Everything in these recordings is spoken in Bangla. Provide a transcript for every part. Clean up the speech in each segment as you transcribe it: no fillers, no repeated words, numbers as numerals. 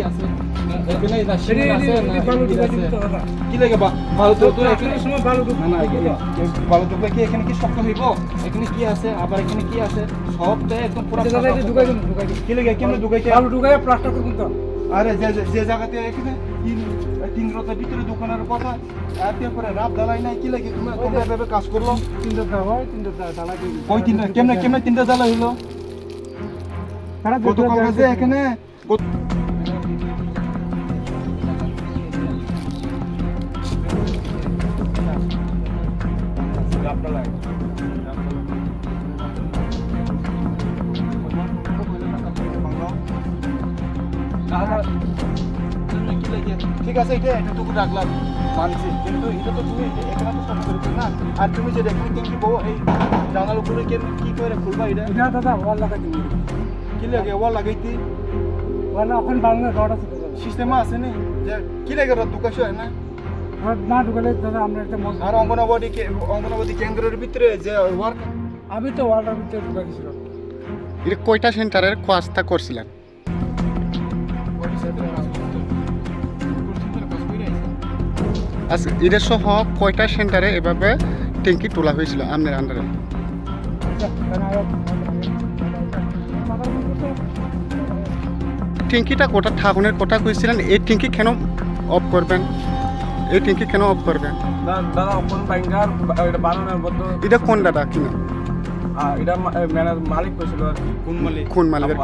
আছে এখানে না সিমেন্ট আছে না ইট আছে কি লাগে ভালো তো এখানে সময় ভালো তো না ভালো তো কি এখানে কি শক্ত হইব এখানে কি আছে আবার এখানে কি আছে সবটা একদম পুরো ঢুকাই কি লাগে কেমনে ঢুকাইতে ভালো ঢুকাই প্লাস্টার করুন তো আরে যে জায়গাতে এখানে তিন রতের ভিতরে দোকানের কথা তারপরে রাত ঢালাই নাই কি লাগে তোমরা এভাবে কাজ করলো তিনটা ঢালাই ওই তিনটা কেমনে তিনটা ঢালাই হলো কত কাজ আছে এখানে ঠিক আছে এটা এতটুকু রাখলাম মানছি কিন্তু এটা তো তুমি এখানে তো সব করছো না আর তুমি যে দেখো কি বউ এই জানালার উপরে কি করে খুলবা এটা দাদা ওয়াল লাগাই দিবি কি লাগে ওয়াল লাগাইতি ওয়াল এখন বাংলা রড আছে সিস্টেম আছে না যে কি লাগে রড ঢুকাইছো না রড না ঢুকালে দাদা আমরা একটা আর অঙ্গনবাড়ি কেন্দ্রের ভিতরে যে ওয়ার্ক আমি তো ওয়ালের ভিতরে ঢুকাইছিলাম এটা কয়টা সেন্টারের কাজটা করছিলেন আচ্ছা এটা সহ কয়টা সেন্টারে এভাবে ট্যাঙ্কি তোলা হয়েছিল আপনার আন্ডারে ট্যাঙ্কিটা কোটা ঠাকুরের কথা কইছিলেন এই ট্যাঙ্কি কেন অফ করবেন এই ট্যাঙ্কি কেন অফ করবেন দাদা কোন ব্যাংকার এটা বানানোর বলতো এটা কোন দাদা কিনা এটা মালিক কইছিল আর কি কোন মালিক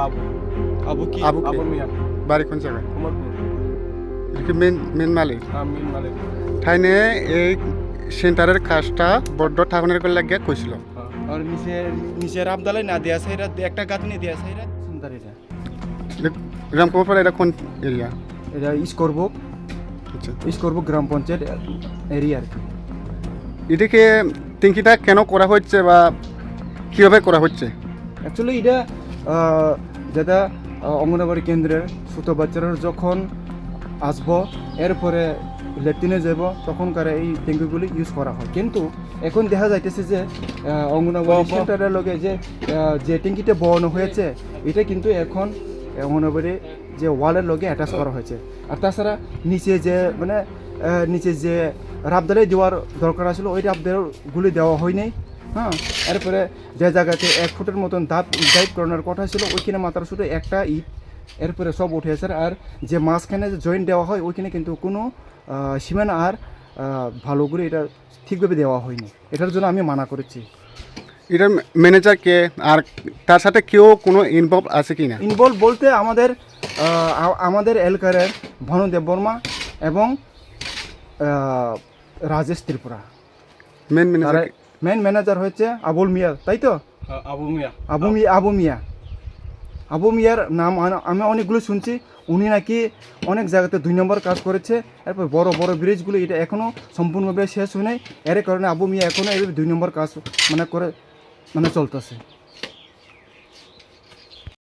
আবু মিয়া বাড়ি কোন জায়গায় উমরপুর এটা মেন মালিক মেন মালিক ঠাইনে এই সেন্টারের কাজটা বড্ড ঠাকুরের করে লাগিয়ে কইছিল আর নিচের আবদালাই না দিয়া আছে এটা একটা গাঁথনি দিয়া আছে এটা সেন্টার এটা রামকুমারপাড়া এটা কোন এরিয়া এটা ইস্করবুক আচ্ছা ইস্করবুক গ্রাম পঞ্চায়েত এরিয়া আর কি এটাকে ট্যাঙ্কিটা কেন করা হচ্ছে বা কীভাবে করা হচ্ছে অ্যাকচুয়ালি এটা যেটা অঙ্গনবাড়ি কেন্দ্রের ছোটো বাচ্চারা যখন আসবো এরপরে ল্যাট্রিনে যাব তখনকার এই ট্যাঙ্কিগুলি ইউজ করা হয় কিন্তু এখন দেখা যাইতেছে যে অঙ্গনবাড়ি সেন্টারের লগে যে ট্যাঙ্কিটা বসানো হয়েছে এটা কিন্তু এখন অঙ্গনবাড়ি যে ওয়ালের লগে অ্যাটাচ করা হয়েছে আর তাছাড়া নিচে যে মানে নিচে যে রাবদালাই দেওয়ার দরকার আসলে ওই রাবদালগুলি দেওয়া হয়নি হ্যাঁ এরপরে যে জায়গাতে 1 ফুটের মতন দাইপ করানোর কথা ছিল ওইখানে মাত্র শুধু একটা ইট এরপরে সব উঠে আছে আর যে মাঝখানে যে জয়েন্ট দেওয়া হয় ওইখানে কিন্তু কোনো সিমেন্ট আর ভালো করে এটা ঠিকভাবে দেওয়া হয়নি এটার জন্য আমি মানা করেছি এটার ম্যানেজার কে আর তার সাথে কেউ কোনো ইনভলভ আছে কি না ইনভলভ বলতে আমাদের এলাকার ভানুদেব বর্মা এবং রাজেশ ত্রিপুরা মেন ম্যানেজার হচ্ছে আবুল মিয়া তাই তো আবু মিয়ার নাম আমি অনেকগুলো শুনছি উনি নাকি অনেক জায়গাতে 2 নম্বর কাজ করেছে এরপর বড় বড় ব্রিজগুলো এটা এখনও সম্পূর্ণভাবে শেষ হয় নাই এর কারণে আবু মিয়া এখনও 2 নম্বর কাজ মানে চলতেছে